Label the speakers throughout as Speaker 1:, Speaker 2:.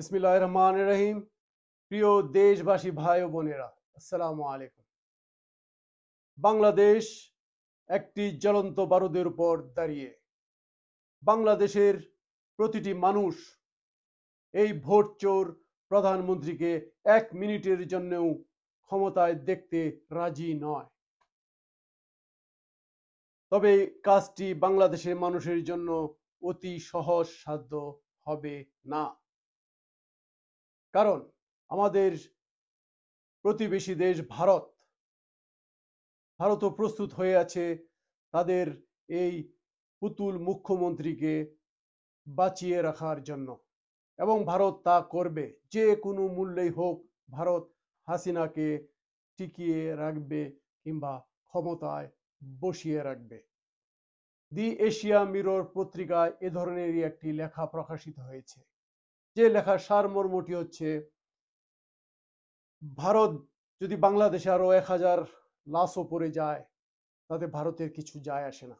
Speaker 1: বিসমিল্লাহির রহমানির রহিম। প্রিয় দেশবাসী ভাই ও বোনেরা, আসসালামু আলাইকুম। বাংলাদেশ একটি জ্বলন্ত বারুদের উপর দাঁড়িয়ে। বাংলাদেশের প্রতিটি মানুষ এই ভোট চোর প্রধানমন্ত্রীকে 1 মিনিটের জন্যও ক্ষমতায় দেখতে রাজি নয়। তবে কাজটি বাংলাদেশের মানুষের জন্য অতি সহজসাধ্য হবে না। কারণ আমাদের প্রতিবেশী দেশ ভারতও প্রস্তুত হয়ে আছে তাদের এই পুতুল মুখ্যমন্ত্রীকে বাঁচিয়ে রাখার জন্য, এবং ভারত তা করবে। যে কোনো মূল্যেই হোক ভারত হাসিনাকে টিকিয়ে রাখবে কিংবা ক্ষমতায় বসিয়ে রাখবে। দি এশিয়া মিরর পত্রিকায় এ ধরনেরই একটি লেখা প্রকাশিত হয়েছে, যে লেখার সারমর্মটি হচ্ছে, ভারত যদি বাংলাদেশে আরো 1000 লাশও পড়ে যায় তাতে ভারতের কিছু যায় আসে না,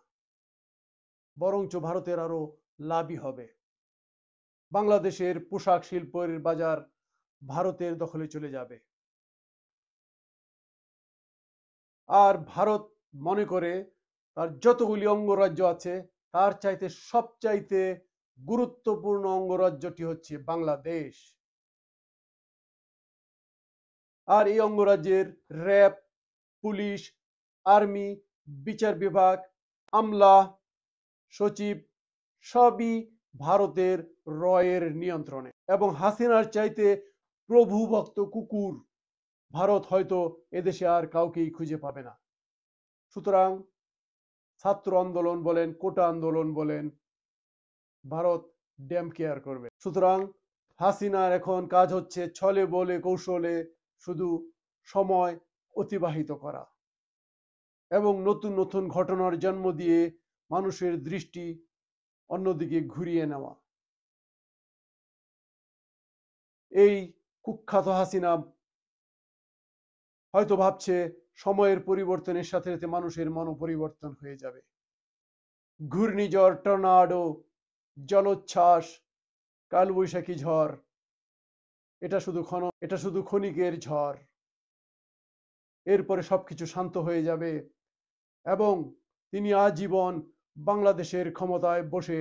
Speaker 1: বরঞ্চ ভারতের আরো লাভই হবে। বাংলাদেশের পোশাক শিল্পের বাজার ভারতের দখলে চলে যাবে। আর ভারত মনে করে তার যতগুলি অঙ্গরাজ্য আছে তার চাইতে সবচাইতে গুরুত্বপূর্ণ অঙ্গরাজ্যটি হচ্ছে বাংলাদেশ। আর এই অঙ্গরাজ্যের র্যাব, পুলিশ, আর্মি, বিচার বিভাগ, আমলা, সচিব সবই ভারতের রয়ের নিয়ন্ত্রণে। এবং হাসিনার চাইতে প্রভুভক্ত কুকুর ভারত হয়তো এদেশে আর কাউকেই খুঁজে পাবে না। সুতরাং ছাত্র আন্দোলন বলেন, কোটা আন্দোলন বলেন, ভারত ড্যাম কেয়ার করবে। সুতরাং হাসিনার এখন কাজ হচ্ছে ছলে বলে কৌশলে শুধু সময় অতিবাহিত করা এবং নতুন নতুন ঘটনার জন্ম দিয়ে মানুষের দৃষ্টি অন্যদিকে ঘুরিয়ে নেওয়া। এই কুখ্যাত হাসিনা হয়তো ভাবছে সময়ের পরিবর্তনের সাথে সাথে মানুষের মনও পরিবর্তন হয়ে যাবে। ঘূর্ণিঝড়, টর্নাডো, জলোচ্ছ্বাস, কালবৈশাখী ঝড় এটা শুধু ক্ষণিকের ঝড়। এরপরে সবকিছু শান্ত হয়ে যাবে এবং তিনি আজীবন বাংলাদেশের ক্ষমতায় বসে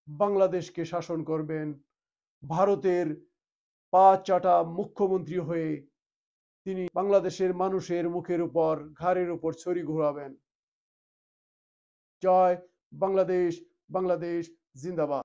Speaker 1: বাংলাদেশকে শাসন করবেন। ভারতের পা চাটা মুখ্যমন্ত্রী হয়ে তিনি বাংলাদেশের মানুষের মুখের উপর, ঘাড়ের উপর ছড়ি ঘোরাবেন। জয় বাংলাদেশ, বাংলাদেশ জিন্দাবাদ।